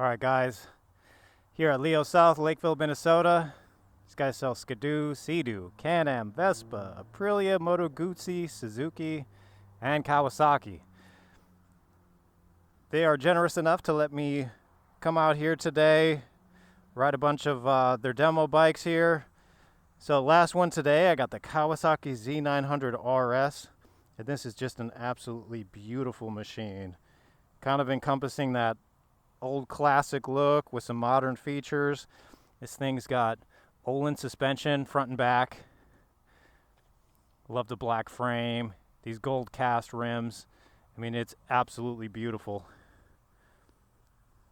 Alright guys, here at Leo South, Lakeville, Minnesota. These guys sell Skidoo, Sea-Doo, Can-Am, Vespa, Aprilia, Moto Guzzi, Suzuki, and Kawasaki. They are generous enough to let me come out here today, ride a bunch of their demo bikes here. So last one today, I got the Kawasaki Z900 RS, and this is just an absolutely beautiful machine. Kind of encompassing that old classic look with some modern features. This thing's got Olin suspension front and back. Love the black frame, these gold cast rims. I mean, it's absolutely beautiful.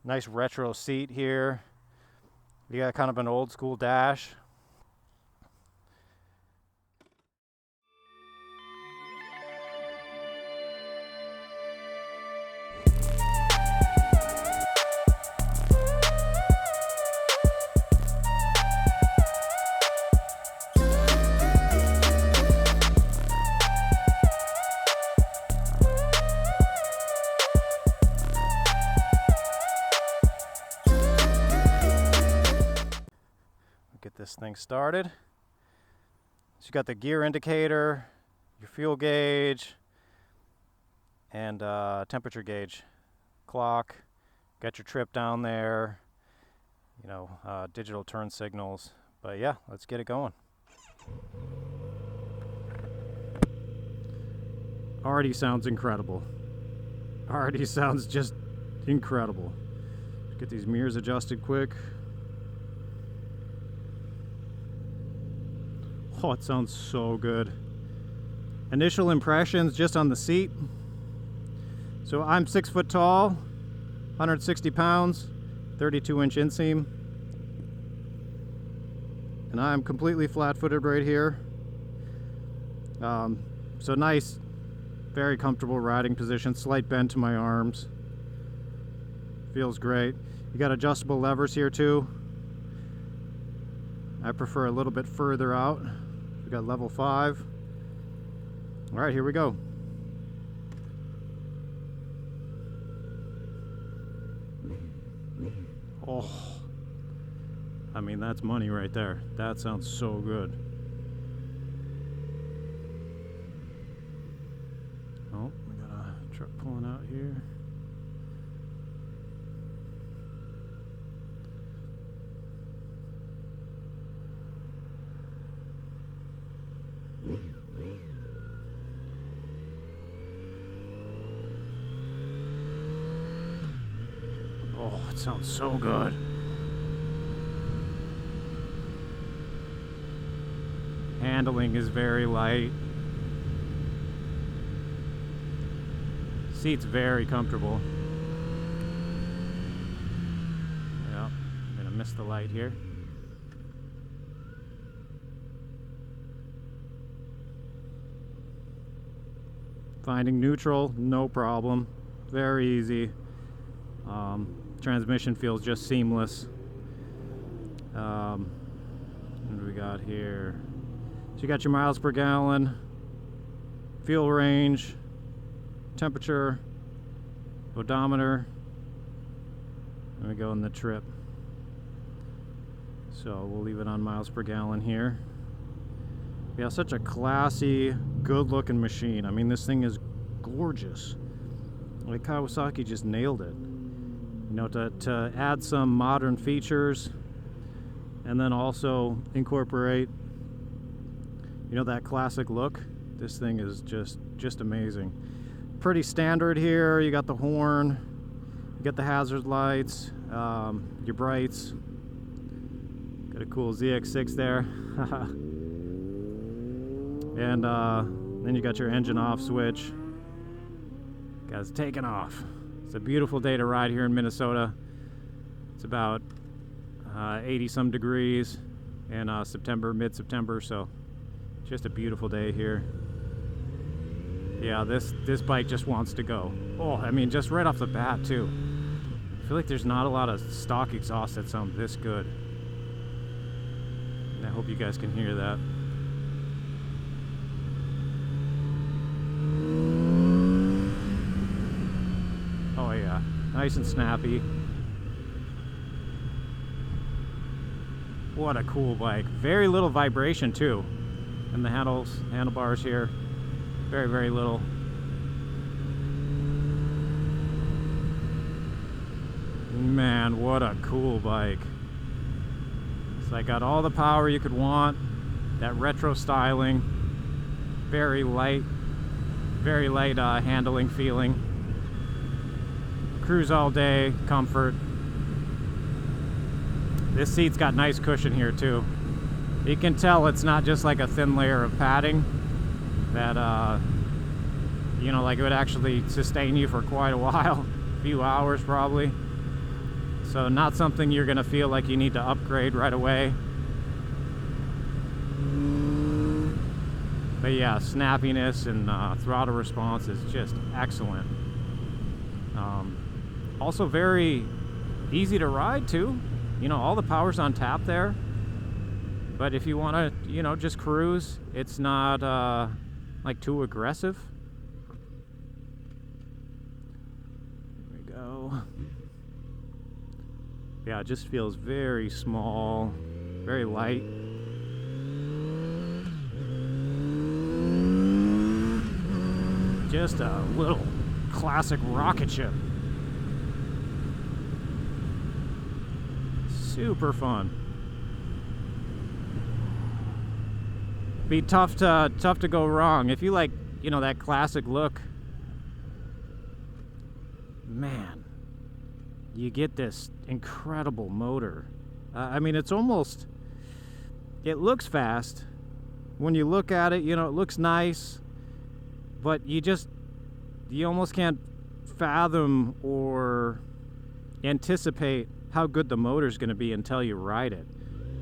Nice retro seat here. You got kind of an old school dash. Get this thing started. So you got the gear indicator, your fuel gauge, and temperature gauge, clock. Got your trip down there, digital turn signals. But yeah, let's get it going. Already sounds incredible. Already sounds just incredible. Get these mirrors adjusted quick. Oh, it sounds so good. Initial impressions just on the seat. So I'm 6 foot tall, 160 pounds, 32-inch inseam. And I'm completely flat-footed right here. So nice, very comfortable riding position, slight bend to my arms. Feels great. You got adjustable levers here too. I prefer a little bit further out. We got level 5. All right, here we go. Oh, I mean, that's money right there. That sounds so good. Oh, we got a truck pulling out here. Oh, it sounds so good. Handling is very light. Seat's very comfortable. Yeah, I'm gonna miss the light here. Finding neutral, no problem. Very easy. Transmission feels just seamless. What do we got here? So you got your miles per gallon, fuel range, temperature, odometer, and we go in the trip. So we'll leave it on miles per gallon here. Yeah, such a classy, good looking machine. I mean, this thing is gorgeous. Like, Kawasaki just nailed it. To add some modern features and then also incorporate, that classic look. This thing is just amazing. Pretty standard here. You got the horn, you got the hazard lights, your brights. Got a cool ZX6 there. And then you got your engine off switch. Guys, taking off. It's a beautiful day to ride here in Minnesota. It's about 80 some degrees in mid-September, so just a beautiful day here. Yeah, this bike just wants to go. Oh, I mean, just right off the bat too. I feel like there's not a lot of stock exhaust that sound this good. And I hope you guys can hear that. Oh yeah, nice and snappy. What a cool bike. Very little vibration too. And the handlebars here. Very, very little. Man, what a cool bike. It's like got all the power you could want. That retro styling. Very light handling feeling. Cruise all day, comfort. This seat's got nice cushion here too. You can tell it's not just like a thin layer of padding that you know, like it would actually sustain you for quite a while, a few hours probably. So not something you're gonna feel like you need to upgrade right away. But yeah, snappiness and throttle response is just excellent. Also very easy to ride too. You know, all the power's on tap there. But if you want to, you know, just cruise, it's not like too aggressive. There we go. Yeah, it just feels very small, very light. Just a little classic rocket ship. Super fun. Be tough to go wrong if you like, you know, that classic look. Man, you get this incredible motor. I mean, it's almost, it looks fast when you look at it. You know, it looks nice, but you almost can't fathom or anticipate how good the motor's going to be until you ride it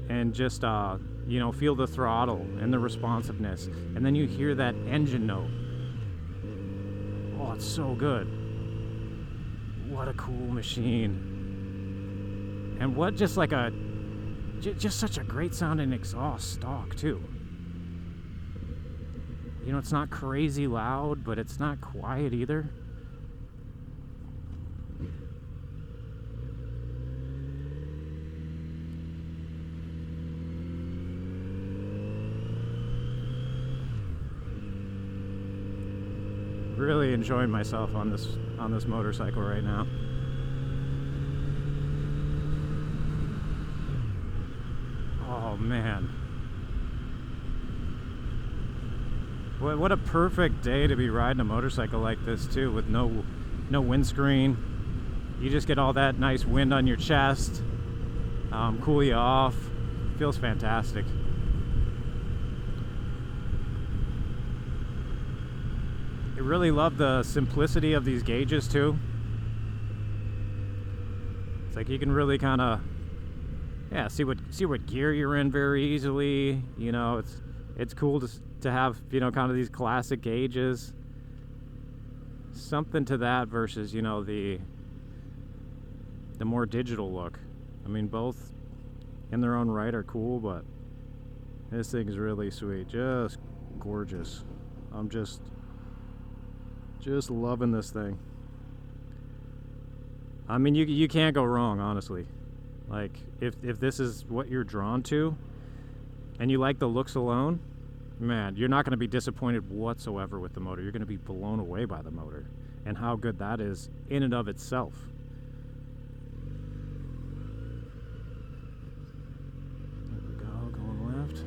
and just you know, feel the throttle and the responsiveness, and then you hear that engine note. Oh, it's so good. What a cool machine. And what just like a just such a great sounding exhaust stock too. You know, it's not crazy loud, but it's not quiet either. Really enjoying myself on this motorcycle right now. Oh man. What a perfect day to be riding a motorcycle like this too, with no windscreen. You just get all that nice wind on your chest, cool you off. Feels fantastic. I really love the simplicity of these gauges too. It's like you can really kind of, yeah, see what gear you're in very easily. You know, it's cool to have, you know, kind of these classic gauges. Something to that versus, you know, the more digital look. I mean, both in their own right are cool, but this thing is really sweet, just gorgeous. I'm just loving this thing. I mean, you can't go wrong, honestly. Like, if this is what you're drawn to and you like the looks alone, man, you're not going to be disappointed whatsoever with the motor. You're going to be blown away by the motor and how good that is in and of itself. There we go, going left.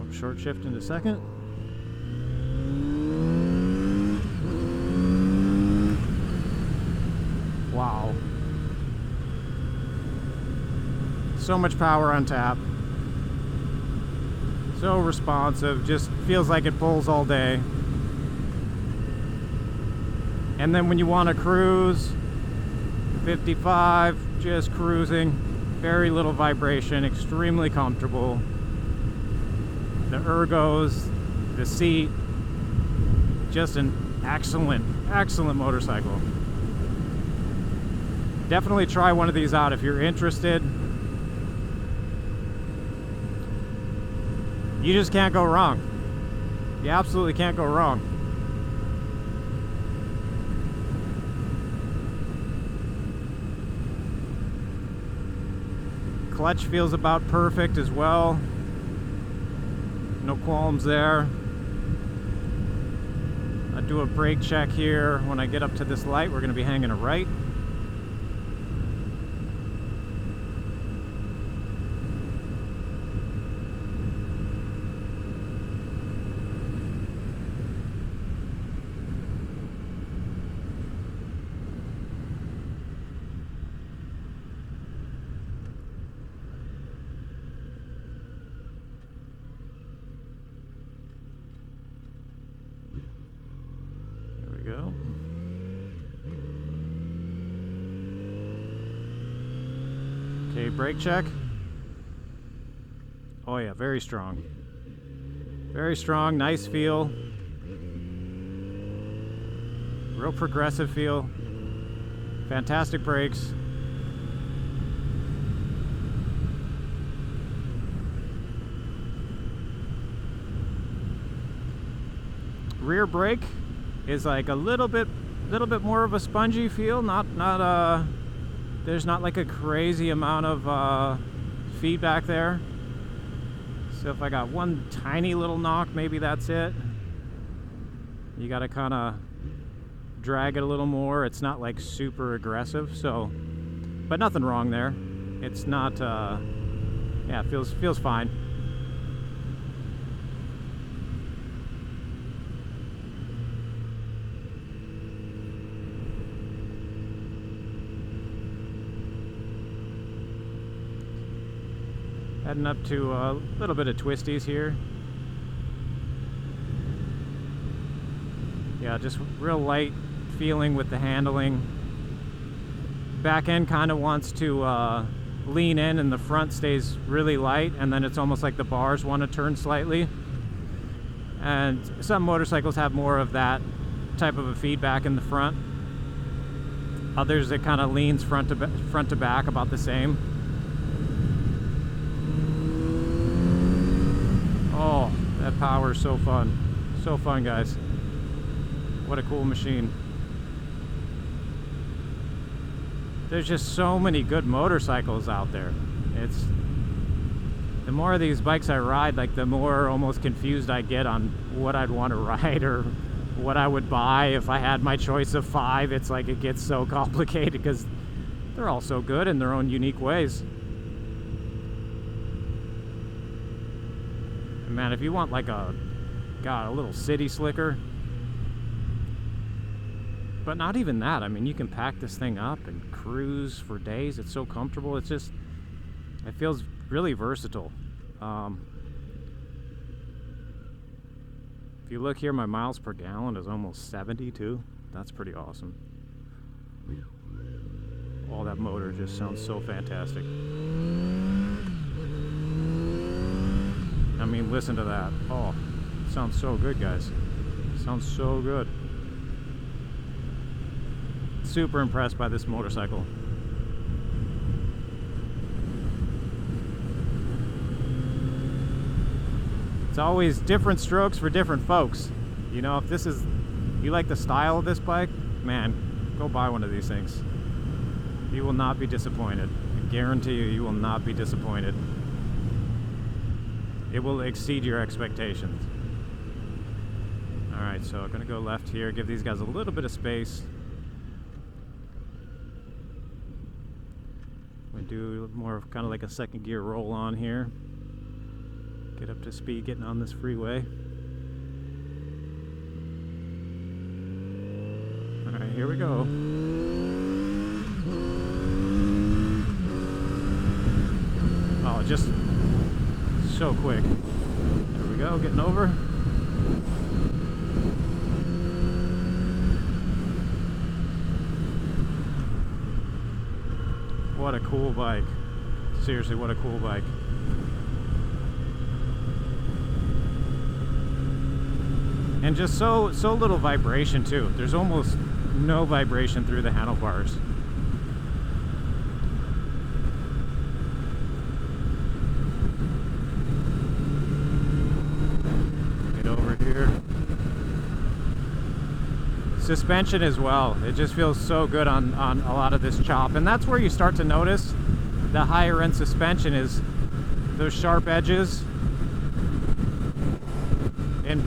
I'll short shift in a second. Wow. So much power on tap. So responsive, just feels like it pulls all day. And then when you want to cruise, 55, just cruising, very little vibration, extremely comfortable. The ergos, the seat, just an excellent motorcycle. Definitely try one of these out if you're interested. You just can't go wrong. You absolutely can't go wrong. Clutch feels about perfect as well. No qualms there. I'll do a brake check here. When I get up to this light, we're going to be hanging a right. Go. Okay, brake check. Oh yeah, very strong. Very strong, nice feel. Real progressive feel. Fantastic brakes. Rear brake is like a little bit more of a spongy feel. There's not like a crazy amount of feedback there. So if I got one tiny little knock, maybe that's it. You got to kind of drag it a little more. It's not like super aggressive, so, but nothing wrong there. It's not. Yeah, it feels fine. Heading up to a little bit of Twisties here. Yeah, just real light feeling with the handling. Back end kind of wants to lean in and the front stays really light, and then it's almost like the bars want to turn slightly. And some motorcycles have more of that type of a feedback in the front. Others, it kind of leans front to back about the same. Oh, that power is so fun. So fun, guys. What a cool machine. There's just so many good motorcycles out there. It's the more of these bikes I ride, like the more almost confused I get on what I'd want to ride or what I would buy if I had my choice of 5. It's like it gets so complicated because they're all so good in their own unique ways. Man, if you want like a little city slicker, but not even that. I mean, you can pack this thing up and cruise for days. It's so comfortable. It's just, it feels really versatile. If you look here, my miles per gallon is almost 72. That's pretty awesome. Oh, that motor just sounds so fantastic. I mean, listen to that. Oh, it sounds so good, guys. It sounds so good. Super impressed by this motorcycle. It's always different strokes for different folks. You know, if this is, you like the style of this bike, man, go buy one of these things. You will not be disappointed. I guarantee you, you will not be disappointed. It will exceed your expectations. Alright, so I'm going to go left here, give these guys a little bit of space. I'm going to do more of kind of like a second gear roll on here. Get up to speed getting on this freeway. Alright, here we go. Oh, just so quick. There we go, getting over. What a cool bike. Seriously, what a cool bike. And just so little vibration too. There's almost no vibration through the handlebars. Suspension as well. It just feels so good on a lot of this chop, and that's where you start to notice the higher end suspension is those sharp edges and,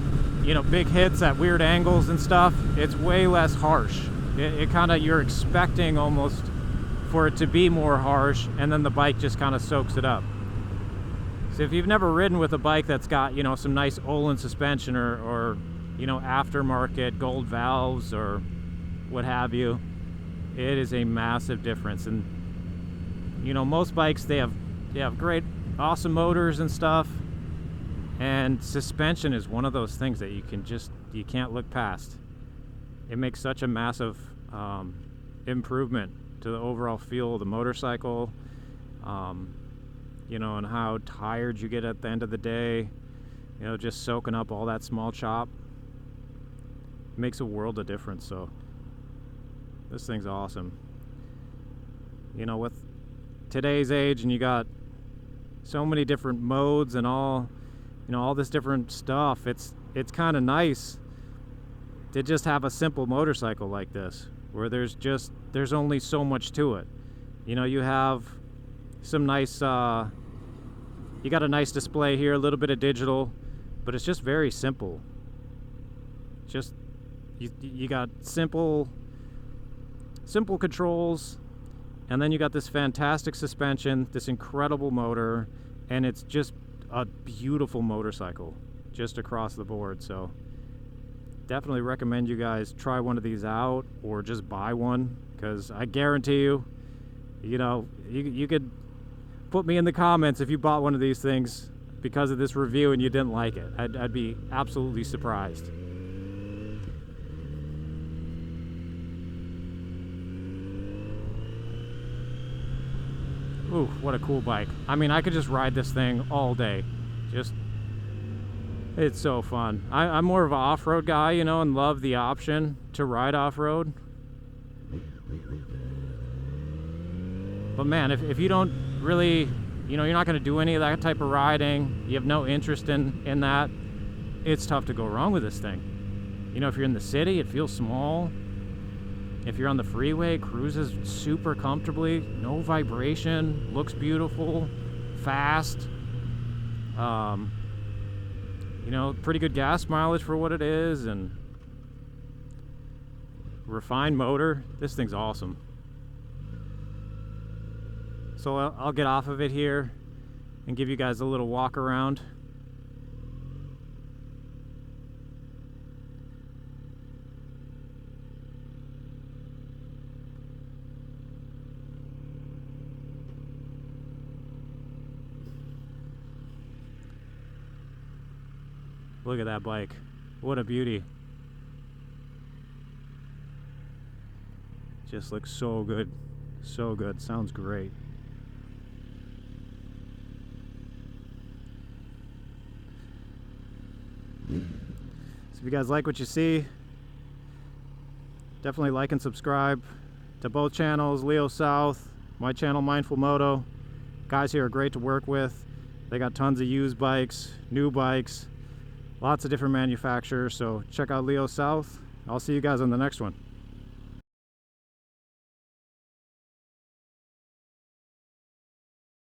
you know, big hits at weird angles and stuff. It's way less harsh. It kind of, you're expecting almost for it to be more harsh, and then the bike just kind of soaks it up. So if you've never ridden with a bike that's got, you know, some nice Olin suspension or you know, aftermarket gold valves or what have you, it is a massive difference. And you know, most bikes, they have great, awesome motors and stuff, and suspension is one of those things that you can't look past. It makes such a massive improvement to the overall feel of the motorcycle, you know, and how tired you get at the end of the day, you know, just soaking up all that small chop. It makes a world of difference. So this thing's awesome. You know, with today's age, and you got so many different modes and all, you know, all this different stuff, it's kind of nice to just have a simple motorcycle like this, where there's only so much to it. You know, you have some nice, you got a nice display here, a little bit of digital, but it's just very simple. Just, you got simple controls, and then you got this fantastic suspension, this incredible motor, and it's just a beautiful motorcycle just across the board. So definitely recommend you guys try one of these out, or just buy one, because I guarantee you, you know, you could put me in the comments if you bought one of these things because of this review and you didn't like it. I'd be absolutely surprised. Ooh, what a cool bike. I mean, I could just ride this thing all day. It's so fun. I'm more of an off-road guy, you know, and love the option to ride off-road. But man, if you don't really, you know, you're not going to do any of that type of riding, you have no interest in that, it's tough to go wrong with this thing. You know, if you're in the city, it feels small. If you're on the freeway, it cruises super comfortably, no vibration, looks beautiful, fast. You know, pretty good gas mileage for what it is, and refined motor. This thing's awesome. So I'll get off of it here and give you guys a little walk around. Look at that bike. What a beauty. Just looks so good. So good. Sounds great. So if you guys like what you see, definitely like and subscribe to both channels, Leo South, my channel Mindful Moto. Guys here are great to work with. They got tons of used bikes, new bikes, lots of different manufacturers, so check out Leo South. I'll see you guys on the next one.